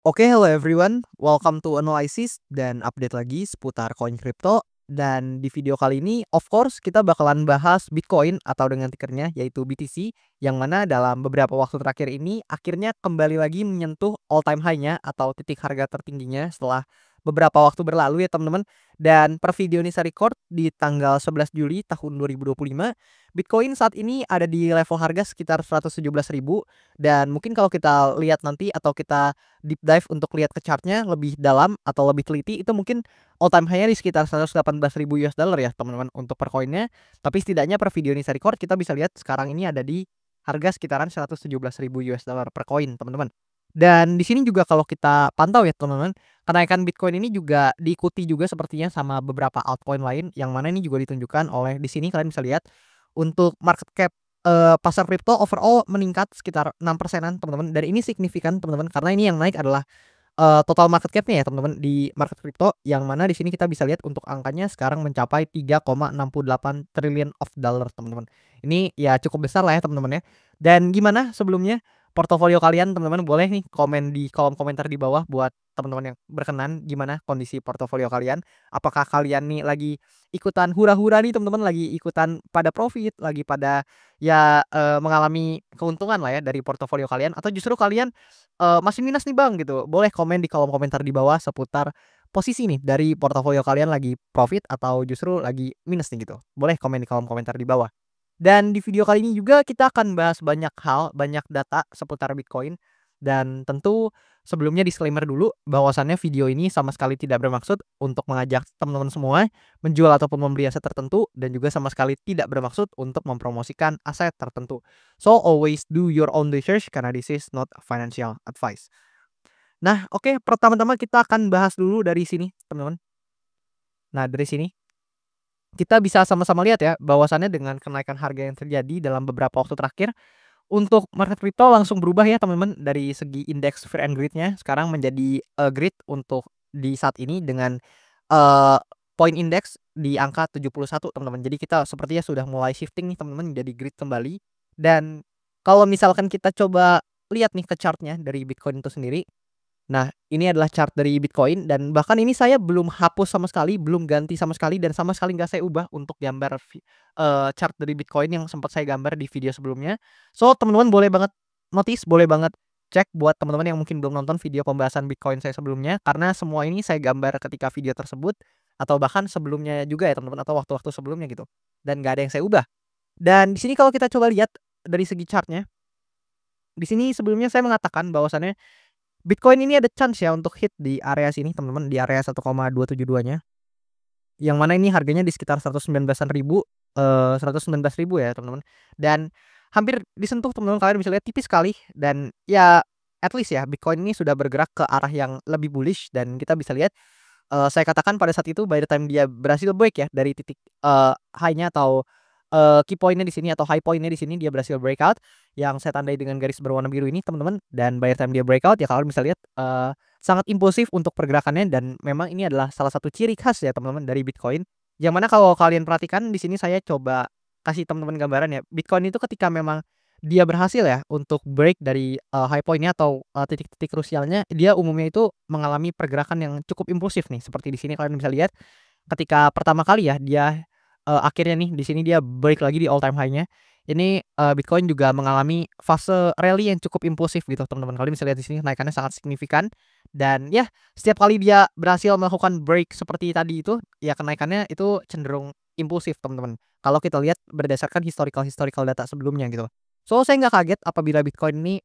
Oke, hello everyone. Welcome to Analysis dan update lagi seputar koin kripto. Dan di video kali ini, of course, kita bakalan bahas Bitcoin atau dengan tickernya yaitu BTC, yang mana dalam beberapa waktu terakhir ini akhirnya kembali lagi menyentuh all time high-nya atau titik harga tertingginya setelah beberapa waktu berlalu ya teman-teman. Dan per video ini saya record di tanggal 11 Juli tahun 2025, Bitcoin saat ini ada di level harga sekitar 117.000. Dan mungkin kalau kita lihat nanti atau kita deep dive untuk lihat ke chartnya lebih dalam atau lebih teliti, itu mungkin all time high-nya di sekitar 118.000 US dollar ya teman-teman untuk per koinnya. Tapi setidaknya per video ini saya record, kita bisa lihat sekarang ini ada di harga sekitaran 117.000 US dollar per koin teman-teman. Dan di sini juga kalau kita pantau ya teman-teman, kenaikan Bitcoin ini juga diikuti juga sepertinya sama beberapa altcoin lain, yang mana ini juga ditunjukkan oleh di sini kalian bisa lihat untuk market cap pasar kripto overall meningkat sekitar 6%-an teman-teman, dan ini signifikan teman-teman karena ini yang naik adalah total market cap-nya ya teman-teman di market kripto, yang mana di sini kita bisa lihat untuk angkanya sekarang mencapai 3,68 triliun of dollar teman-teman. Ini ya cukup besar lah ya teman-teman ya. Dan gimana sebelumnya portofolio kalian teman-teman, boleh nih komen di kolom komentar di bawah buat teman-teman yang berkenan, gimana kondisi portofolio kalian? Apakah kalian nih lagi ikutan hura-hura nih teman-teman, lagi ikutan pada profit, lagi pada ya mengalami keuntungan lah ya dari portofolio kalian, atau justru kalian masih minus nih Bang gitu? Boleh komen di kolom komentar di bawah seputar posisi nih dari portofolio kalian, lagi profit atau justru lagi minus nih gitu. Boleh komen di kolom komentar di bawah. Dan di video kali ini juga kita akan bahas banyak hal, banyak data seputar Bitcoin. Dan tentu sebelumnya disclaimer dulu bahwasannya video ini sama sekali tidak bermaksud untuk mengajak teman-teman semua menjual ataupun membeli aset tertentu, dan juga sama sekali tidak bermaksud untuk mempromosikan aset tertentu. So always do your own research karena this is not financial advice. Nah, oke, pertama-tama kita akan bahas dulu dari sini, teman-teman. Nah, dari sini kita bisa sama-sama lihat ya bahwasannya dengan kenaikan harga yang terjadi dalam beberapa waktu terakhir, untuk market crypto langsung berubah ya teman-teman, dari segi indeks Fear and Greed-nya sekarang menjadi greed untuk di saat ini dengan eee, poin indeks di angka 71 teman-teman. Jadi kita sepertinya sudah mulai shifting nih teman-teman jadi greed kembali. Dan kalau misalkan kita coba lihat nih ke chartnya dari Bitcoin itu sendiri. Nah, ini adalah chart dari Bitcoin, dan bahkan ini saya belum hapus sama sekali, belum ganti sama sekali, dan sama sekali nggak saya ubah untuk gambar chart dari Bitcoin yang sempat saya gambar di video sebelumnya. So, teman-teman boleh banget notice, boleh banget cek buat teman-teman yang mungkin belum nonton video pembahasan Bitcoin saya sebelumnya, karena semua ini saya gambar ketika video tersebut atau bahkan sebelumnya juga ya teman-teman, atau waktu-waktu sebelumnya gitu. Dan nggak ada yang saya ubah. Dan di sini kalau kita coba lihat dari segi chartnya, di sini sebelumnya saya mengatakan bahwasannya Bitcoin ini ada chance ya untuk hit di area sini teman-teman, di area 1,272-nya. Yang mana ini harganya di sekitar 119-an ribu, 119.000 ya teman-teman. Dan hampir disentuh teman-teman, kalian bisa lihat tipis sekali, dan ya at least ya Bitcoin ini sudah bergerak ke arah yang lebih bullish, dan kita bisa lihat saya katakan pada saat itu by the time dia berhasil break ya dari titik high-nya atau key point-nya di sini atau high point-nya di sini, dia berhasil breakout yang saya tandai dengan garis berwarna biru ini teman-teman. Dan by the time dia breakout ya kalian bisa lihat sangat impulsif untuk pergerakannya, dan memang ini adalah salah satu ciri khas ya teman-teman dari Bitcoin. Yang mana kalau kalian perhatikan di sini, saya coba kasih teman-teman gambaran ya. Bitcoin itu ketika memang dia berhasil ya untuk break dari high point-nya atau titik-titik krusialnya, dia umumnya itu mengalami pergerakan yang cukup impulsif nih. Seperti di sini kalian bisa lihat ketika pertama kali ya dia akhirnya nih di sini dia break lagi di all time high-nya. Ini Bitcoin juga mengalami fase rally yang cukup impulsif gitu teman-teman. Kalian bisa lihat di sini kenaikannya sangat signifikan, dan ya setiap kali dia berhasil melakukan break seperti tadi itu, ya kenaikannya itu cenderung impulsif teman-teman. Kalau kita lihat berdasarkan historical data sebelumnya gitu. So saya nggak kaget apabila Bitcoin ini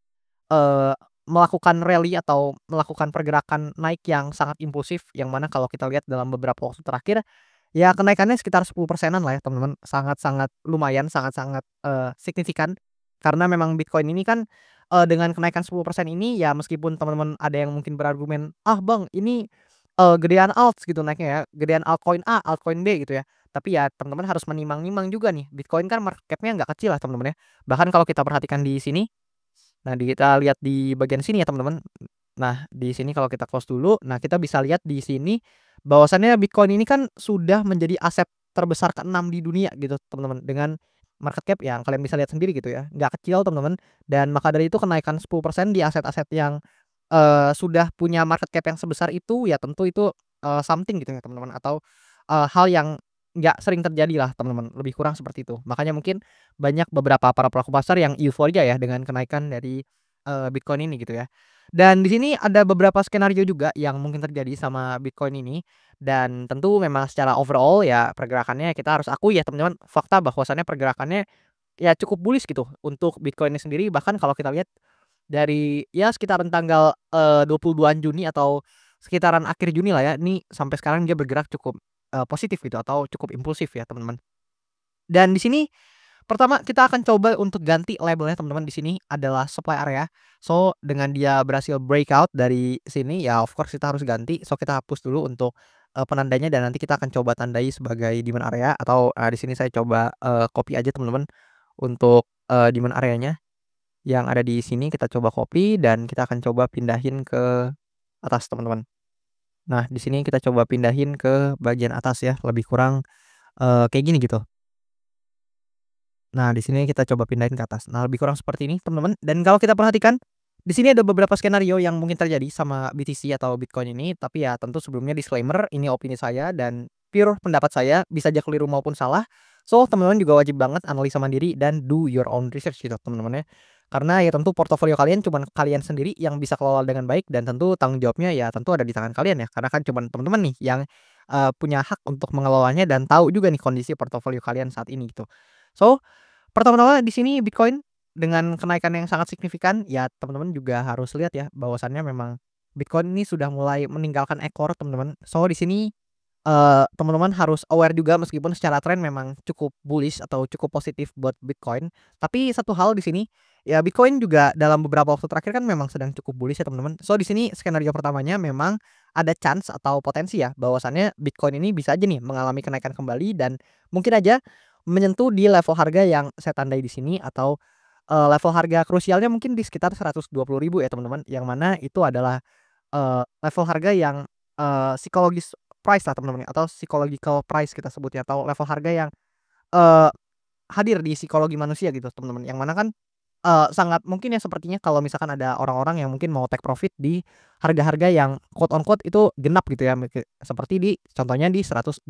melakukan rally atau melakukan pergerakan naik yang sangat impulsif, yang mana kalau kita lihat dalam beberapa waktu terakhir ya kenaikannya sekitar 10%-an lah ya teman-teman. Sangat-sangat lumayan, sangat-sangat signifikan. Karena memang Bitcoin ini kan dengan kenaikan 10% ini ya, meskipun teman-teman ada yang mungkin berargumen, "Ah Bang, ini gedean alts gitu naiknya ya, gedean altcoin A, altcoin B," gitu ya. Tapi ya teman-teman harus menimang-nimang juga nih, Bitcoin kan market cap-nya nggak kecil lah teman-teman ya. Bahkan kalau kita perhatikan di sini, nah kita lihat di bagian sini ya teman-teman. Nah, di sini kalau kita close dulu, nah kita bisa lihat di sini bahwasannya Bitcoin ini kan sudah menjadi aset terbesar ke-6 di dunia gitu, teman-teman. Dengan market cap yang kalian bisa lihat sendiri gitu ya, nggak kecil teman-teman. Dan maka dari itu kenaikan 10% di aset-aset yang sudah punya market cap yang sebesar itu, ya tentu itu, something gitu ya teman-teman, atau, hal yang nggak sering terjadi lah teman-teman, lebih kurang seperti itu. Makanya mungkin banyak beberapa para pelaku pasar yang euforia ya dengan kenaikan dari, Bitcoin ini gitu ya. Dan di sini ada beberapa skenario juga yang mungkin terjadi sama Bitcoin ini, dan tentu memang secara overall ya pergerakannya kita harus akui ya teman-teman, fakta bahwasannya pergerakannya ya cukup bullish gitu untuk Bitcoin-nya sendiri. Bahkan kalau kita lihat dari ya sekitaran tanggal, 22-an Juni atau sekitaran akhir Juni lah ya, ini sampai sekarang dia bergerak cukup, positif gitu atau cukup impulsif ya teman-teman. Dan di sini pertama kita akan coba untuk ganti labelnya teman-teman, di sini adalah supply area. So, dengan dia berhasil breakout dari sini ya of course kita harus ganti. So, kita hapus dulu untuk, penandanya, dan nanti kita akan coba tandai sebagai demand area atau, di sini saya coba, copy aja teman-teman untuk, demand areanya yang ada di sini, kita coba copy dan kita akan coba pindahin ke atas teman-teman. Nah, di sini kita coba pindahin ke bagian atas ya, lebih kurang, kayak gini gitu. Nah, di sini kita coba pindahin ke atas. Nah, lebih kurang seperti ini, teman-teman. Dan kalau kita perhatikan, di sini ada beberapa skenario yang mungkin terjadi sama BTC atau Bitcoin ini, tapi ya tentu sebelumnya disclaimer, ini opini saya dan pure pendapat saya, bisa aja keliru maupun salah. So, teman-teman juga wajib banget analisa mandiri dan do your own research gitu, teman-teman ya. Karena ya tentu portofolio kalian cuman kalian sendiri yang bisa kelola dengan baik, dan tentu tanggung jawabnya ya tentu ada di tangan kalian ya. Karena kan cuman teman-teman nih yang, punya hak untuk mengelolanya dan tahu juga nih kondisi portofolio kalian saat ini gitu. So, pertama-tama di sini Bitcoin dengan kenaikan yang sangat signifikan, ya teman-teman juga harus lihat ya bahwasannya memang Bitcoin ini sudah mulai meninggalkan ekor teman-teman. So, di sini, teman-teman harus aware juga meskipun secara tren memang cukup bullish atau cukup positif buat Bitcoin. Tapi satu hal di sini, ya Bitcoin juga dalam beberapa waktu terakhir kan memang sedang cukup bullish ya teman-teman. So, di sini skenario pertamanya memang ada chance atau potensi ya bahwasannya Bitcoin ini bisa aja nih mengalami kenaikan kembali dan mungkin aja menyentuh di level harga yang saya tandai di sini, atau, level harga krusialnya mungkin di sekitar 120.000 ya teman-teman, yang mana itu adalah, level harga yang, psikologis price lah teman-teman, atau psychological price kita sebutnya, atau level harga yang, eee, hadir di psikologi manusia gitu teman-teman, yang mana kan, sangat mungkin ya sepertinya kalau misalkan ada orang-orang yang mungkin mau take profit di harga-harga yang quote on quote itu genap gitu ya, seperti di contohnya di $120.000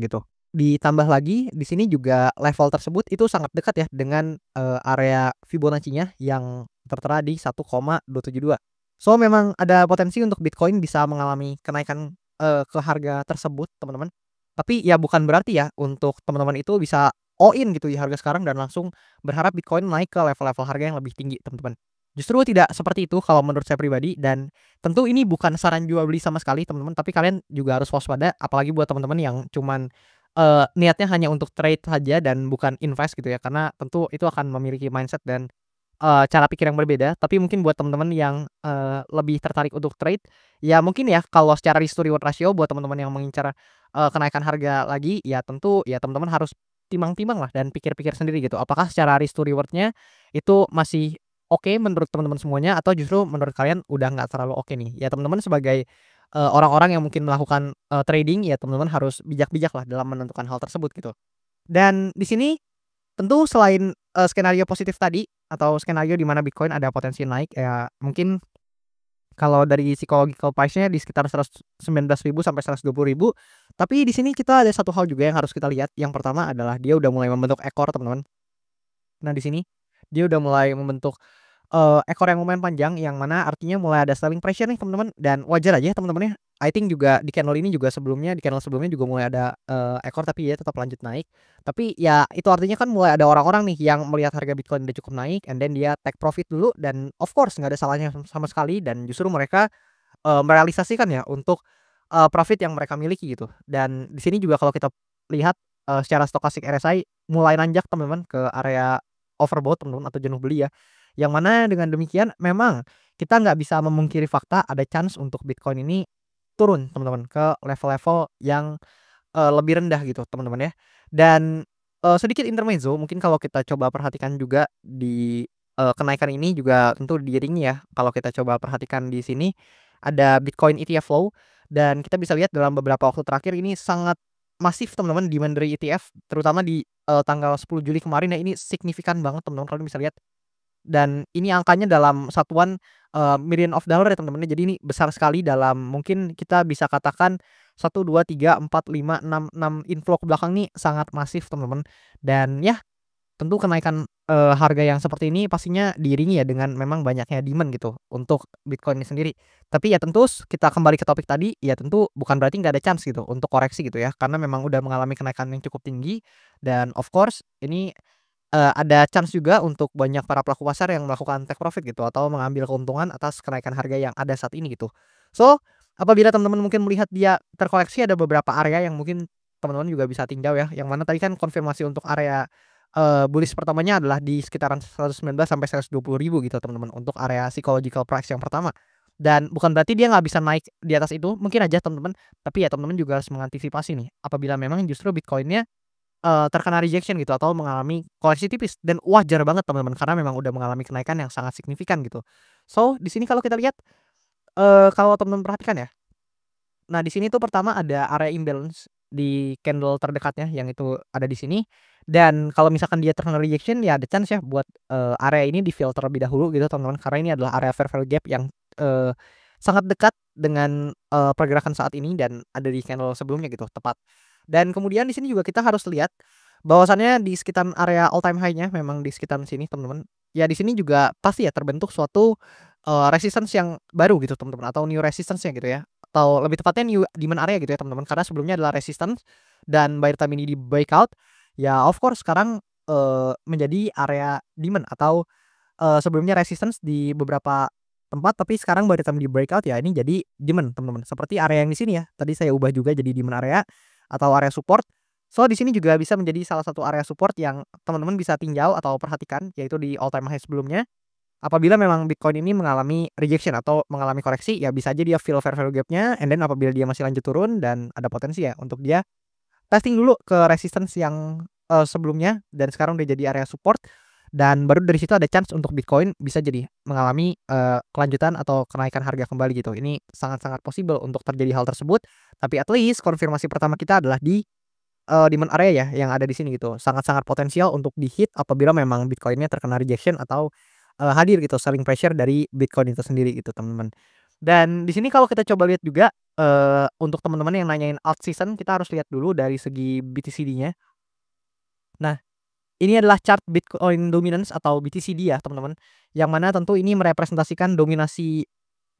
gitu. Ditambah lagi di sini juga level tersebut itu sangat dekat ya dengan, area Fibonacci-nya yang tertera di 1,272. So, memang ada potensi untuk Bitcoin bisa mengalami kenaikan, ke harga tersebut teman-teman. Tapi ya bukan berarti ya untuk teman-teman itu bisa all in gitu di harga sekarang dan langsung berharap Bitcoin naik ke level-level harga yang lebih tinggi teman-teman. Justru tidak seperti itu kalau menurut saya pribadi, dan tentu ini bukan saran jual beli sama sekali teman-teman, tapi kalian juga harus waspada apalagi buat teman-teman yang cuman niatnya hanya untuk trade saja dan bukan invest gitu ya, karena tentu itu akan memiliki mindset dan, cara pikir yang berbeda. Tapi mungkin buat teman-teman yang, lebih tertarik untuk trade, ya mungkin ya kalau secara risk to reward ratio buat teman-teman yang mengincar, kenaikan harga lagi, ya tentu ya teman-teman harus timbang-timbang lah dan pikir-pikir sendiri gitu. Apakah secara risk to reward-nya itu masih oke menurut teman-teman semuanya, atau justru menurut kalian udah nggak terlalu oke nih. Ya teman-teman sebagai, orang-orang yang mungkin melakukan, trading, ya teman-teman harus bijak-bijak lah dalam menentukan hal tersebut gitu. Dan di sini tentu selain, skenario positif tadi atau skenario di mana Bitcoin ada potensi naik, ya mungkin kalau dari psychological price-nya di sekitar 119.000 sampai 120.000. Tapi di sini kita ada satu hal juga yang harus kita lihat. Yang pertama adalah dia udah mulai membentuk ekor teman-teman. Nah, di sini dia udah mulai membentuk, ekor yang lumayan panjang, yang mana artinya mulai ada selling pressure nih teman-teman, dan wajar aja teman-teman ya. I think juga di candle ini juga sebelumnya, di candle sebelumnya juga mulai ada, ekor, tapi ya tetap lanjut naik. Tapi ya itu artinya kan mulai ada orang-orang nih yang melihat harga Bitcoin udah cukup naik, and then dia take profit dulu, dan of course nggak ada salahnya sama sekali, dan justru mereka, merealisasikan ya untuk, profit yang mereka miliki gitu. Dan di sini juga kalau kita lihat, secara stokastik RSI mulai nanjak teman-teman ke area overbought teman-teman atau jenuh beli ya. Yang mana dengan demikian memang kita nggak bisa memungkiri fakta ada chance untuk Bitcoin ini turun teman-teman ke level-level yang, lebih rendah gitu teman-teman ya. Dan, sedikit intermezzo mungkin kalau kita coba perhatikan juga di, kenaikan ini juga tentu diiringi ya, kalau kita coba perhatikan di sini ada Bitcoin ETF flow, dan kita bisa lihat dalam beberapa waktu terakhir ini sangat masif teman-teman demand dari ETF, terutama di, tanggal 10 Juli kemarin ya, ini signifikan banget teman-teman, kalian bisa lihat. Dan ini angkanya dalam satuan, million of dollar ya teman-teman. Jadi ini besar sekali dalam mungkin kita bisa katakan 1, 2, 3, 4, 5, 6 inflow ke belakang nih sangat masif teman-teman. Dan ya tentu kenaikan, harga yang seperti ini pastinya diiringi ya dengan memang banyaknya demand gitu untuk Bitcoin ini sendiri. Tapi ya tentu kita kembali ke topik tadi, ya tentu bukan berarti nggak ada chance gitu untuk koreksi gitu ya, karena memang udah mengalami kenaikan yang cukup tinggi dan of course ini, ada chance juga untuk banyak para pelaku pasar yang melakukan take profit gitu atau mengambil keuntungan atas kenaikan harga yang ada saat ini gitu. So, apabila teman-teman mungkin melihat dia terkoreksi ada beberapa area yang mungkin teman-teman juga bisa tinjau ya, yang mana tadi kan konfirmasi untuk area, bullish pertamanya adalah di sekitaran 119 sampai 120.000 gitu teman-teman untuk area psychological price yang pertama. Dan bukan berarti dia nggak bisa naik di atas itu, mungkin aja teman-teman, tapi ya teman-teman juga harus mengantisipasi nih apabila memang justru Bitcoin-nya terkena rejection gitu atau mengalami koreksi tipis dan wajar banget teman-teman karena memang udah mengalami kenaikan yang sangat signifikan gitu. So, di sini kalau kita lihat, kalau teman-teman perhatikan ya, nah di sini tuh pertama ada area imbalance di candle terdekatnya yang itu ada di sini dan kalau misalkan dia terkena rejection ya ada chance ya buat, area ini di-filter terlebih dahulu gitu teman-teman karena ini adalah area fair value gap yang, eee, sangat dekat dengan, pergerakan saat ini dan ada di candle sebelumnya gitu tepat. Dan kemudian di sini juga kita harus lihat bahwasannya di sekitar area all time high-nya memang di sekitar sini teman-teman, ya di sini juga pasti ya terbentuk suatu, resistance yang baru gitu teman-teman atau new resistance-nya gitu ya, atau lebih tepatnya new demand area gitu ya teman-teman karena sebelumnya adalah resistance dan by the time ini di breakout, ya of course sekarang, menjadi area demand atau, sebelumnya resistance di beberapa tempat tapi sekarang by the time di breakout ya ini jadi demand teman-teman. Seperti area yang di sini ya, tadi saya ubah juga jadi demand area atau area support. So, di sini juga bisa menjadi salah satu area support yang teman-teman bisa tinjau atau perhatikan yaitu di all time high sebelumnya. Apabila memang Bitcoin ini mengalami rejection atau mengalami koreksi, ya bisa aja dia fill fair value gap-nya and then apabila dia masih lanjut turun dan ada potensi ya untuk dia testing dulu ke resistance yang, sebelumnya dan sekarang udah jadi area support dan baru dari situ ada chance untuk Bitcoin bisa jadi mengalami, kelanjutan atau kenaikan harga kembali gitu. Ini sangat-sangat possible untuk terjadi hal tersebut, tapi at least konfirmasi pertama kita adalah di, demand area ya yang ada di sini gitu. Sangat-sangat potensial untuk di-hit apabila memang Bitcoin-nya terkena rejection atau, hadir gitu selling pressure dari Bitcoin itu sendiri gitu teman-teman. Dan di sini kalau kita coba lihat juga, untuk teman-teman yang nanyain alt season kita harus lihat dulu dari segi BTCD-nya. Nah, ini adalah chart Bitcoin dominance atau BTCD ya teman-teman, yang mana tentu ini merepresentasikan dominasi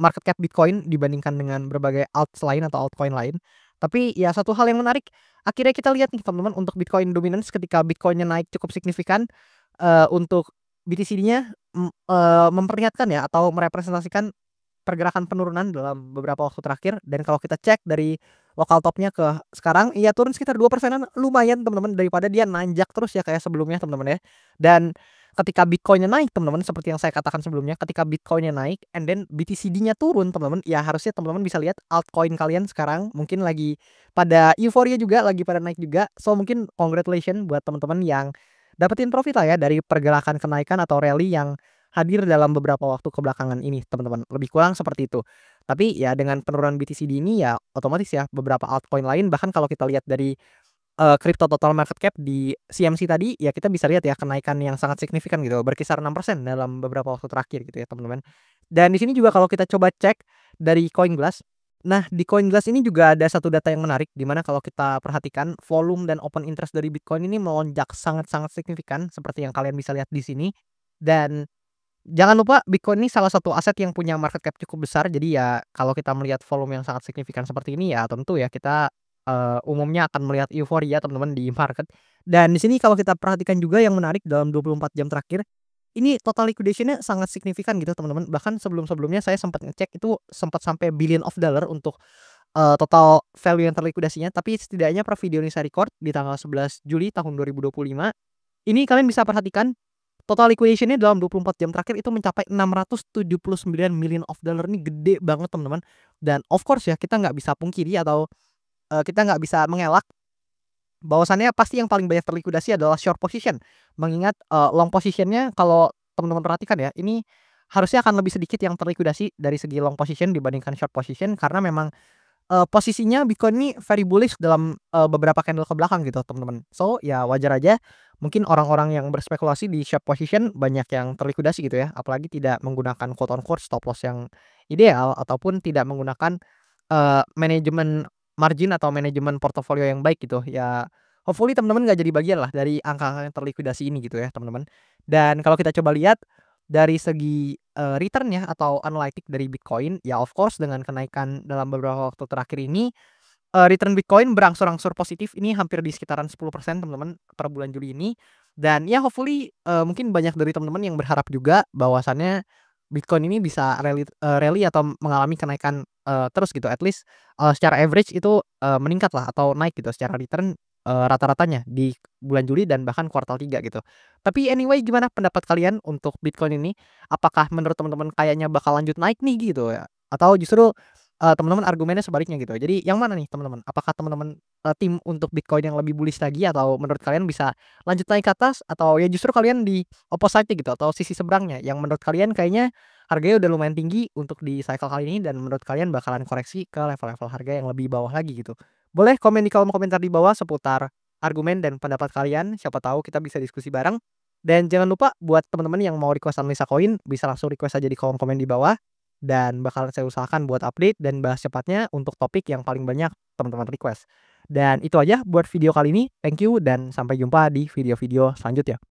market cap Bitcoin dibandingkan dengan berbagai alts lain atau altcoin lain. Tapi ya satu hal yang menarik, akhirnya kita lihat nih teman-teman untuk Bitcoin dominance ketika Bitcoin-nya naik cukup signifikan, untuk BTCD-nya, memperlihatkan ya atau merepresentasikan pergerakan penurunan dalam beberapa waktu terakhir dan kalau kita cek dari lokal topnya ke sekarang, iya turun sekitar 2%-an lumayan teman-teman daripada dia nanjak terus ya kayak sebelumnya teman-teman ya. Dan ketika Bitcoin-nya naik teman-teman seperti yang saya katakan sebelumnya, ketika Bitcoin-nya naik and then BTCD-nya turun teman-teman, ya harusnya teman-teman bisa lihat altcoin kalian sekarang mungkin lagi pada euforia juga, lagi pada naik juga. So mungkin congratulations buat teman-teman yang dapetin profit lah ya dari pergerakan kenaikan atau rally yang hadir dalam beberapa waktu kebelakangan ini teman-teman, lebih kurang seperti itu. Tapi ya dengan penurunan BTCD ini ya otomatis ya beberapa altcoin lain bahkan kalau kita lihat dari, crypto total market cap di CMC tadi ya kita bisa lihat ya kenaikan yang sangat signifikan gitu, berkisar 6% dalam beberapa waktu terakhir gitu ya teman-teman. Dan di sini juga kalau kita coba cek dari CoinGlass, nah di CoinGlass ini juga ada satu data yang menarik di mana kalau kita perhatikan volume dan open interest dari Bitcoin ini melonjak sangat-sangat signifikan seperti yang kalian bisa lihat di sini. Dan jangan lupa Bitcoin ini salah satu aset yang punya market cap cukup besar. Jadi ya kalau kita melihat volume yang sangat signifikan seperti ini ya tentu ya kita, umumnya akan melihat euforia teman-teman di market. Dan di sini kalau kita perhatikan juga yang menarik dalam 24 jam terakhir, ini total liquidation-nya sangat signifikan gitu teman-teman. Bahkan sebelum-sebelumnya saya sempat ngecek itu sempat sampai billion of dollar untuk, total value yang terlikuidasinya. Tapi setidaknya per video ini saya record di tanggal 11 Juli tahun 2025, ini kalian bisa perhatikan total liquidation-nya dalam 24 jam terakhir itu mencapai 679 million of dollar ini gede banget teman-teman. Dan of course ya kita nggak bisa pungkiri atau, kita nggak bisa mengelak bahwasannya pasti yang paling banyak terlikuidasi adalah short position. Mengingat, long position-nya kalau teman-teman perhatikan ya, ini harusnya akan lebih sedikit yang terlikuidasi dari segi long position dibandingkan short position karena memang posisinya Bitcoin ini very bullish dalam, beberapa candle ke belakang gitu teman-teman. So, ya wajar aja mungkin orang-orang yang berspekulasi di short position banyak yang terlikuidasi gitu ya, apalagi tidak menggunakan quote on quote stop loss yang ideal ataupun tidak menggunakan, manajemen margin atau manajemen portofolio yang baik gitu. Ya hopefully teman-teman nggak jadi bagian lah dari angka-angka yang terlikuidasi ini gitu ya teman-teman. Dan kalau kita coba lihat dari segi, return ya atau analytic dari Bitcoin, ya of course dengan kenaikan dalam beberapa waktu terakhir ini, return Bitcoin berangsur-angsur positif ini hampir di sekitaran 10% teman-teman per bulan Juli ini. Dan ya hopefully, mungkin banyak dari teman-teman yang berharap juga bahwasannya Bitcoin ini bisa rally atau mengalami kenaikan, terus gitu at least, secara average itu, meningkat lah atau naik gitu secara return, rata-ratanya di bulan Juli dan bahkan kuartal 3 gitu. Tapi anyway gimana pendapat kalian untuk Bitcoin ini? Apakah menurut teman-teman kayaknya bakal lanjut naik nih gitu ya? Atau justru teman-teman argumennya sebaliknya gitu. Jadi yang mana nih teman-teman? Apakah teman-teman, tim untuk Bitcoin yang lebih bullish lagi atau menurut kalian bisa lanjut naik ke atas atau ya justru kalian di opposite gitu atau sisi seberangnya yang menurut kalian kayaknya harganya udah lumayan tinggi untuk di cycle kali ini dan menurut kalian bakalan koreksi ke level-level harga yang lebih bawah lagi gitu. Boleh komen di kolom komentar di bawah seputar argumen dan pendapat kalian, siapa tahu kita bisa diskusi bareng. Dan jangan lupa buat teman-teman yang mau request analisa koin bisa langsung request aja di kolom komen di bawah. Dan bakal saya usahakan buat update dan bahas cepatnya untuk topik yang paling banyak teman-teman request. Dan itu aja buat video kali ini. Thank you dan sampai jumpa di video-video selanjutnya.